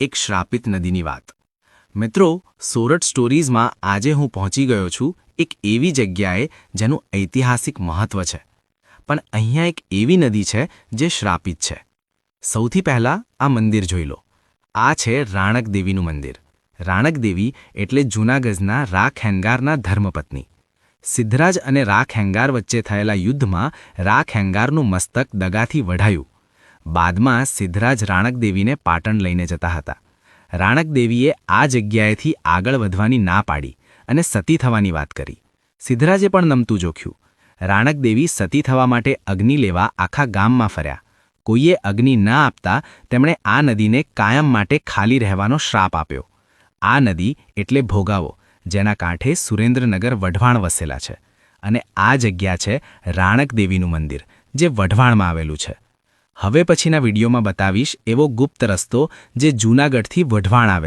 એક શ્રાપિત નદીની વાત। મિત્રો, સોરઠ સ્ટોરીઝમાં આજે હું પહોંચી ગયો છું એક એવી જગ્યાએ જેનું ઐતિહાસિક મહત્વ છે, પણ અહીંયા એક એવી નદી છે જે શ્રાપિત છે। સૌથી પહેલાં આ મંદિર જોઈ લો। આ છે રાણક દેવીનું મંદિર। રાણક દેવી એટલે જૂનાગઢના રાખહેંગારના ધર્મપત્ની। સિદ્ધરાજ અને રાખહેંગાર વચ્ચે થયેલા યુદ્ધમાં રાખહેંગારનું મસ્તક દગાથી વઢાયું। બાદમાં સિદ્ધરાજ રાણક દેવીને પાટણ લઈને જતા હતા। રાણક દેવીએ આ જગ્યાએથી આગળ વધવાની ના પાડી અને સતી થવાની વાત કરી। સિદ્ધરાજે પણ નમતું જોખ્યું। રાણક દેવી સતી થવા માટે અગ્નિ લેવા આખા ગામમાં ફર્યા। કોઈએ અગ્નિ ન આપતા તેમણે આ નદીને કાયમ માટે ખાલી રહેવાનો શ્રાપ આપ્યો। આ નદી એટલે ભોગાવો, જેના કાંઠે સુરેન્દ્રનગર વઢવાણ વસેલા છે, અને આ જગ્યા છે રાણક દેવીનું મંદિર, જે વઢવાણમાં આવેલું છે। હવે પછીના વિડીયોમાં બતાવીશ એવો ગુપ્ત રસ્તો જે જૂનાગઢથી વઢવાણ આવે છે।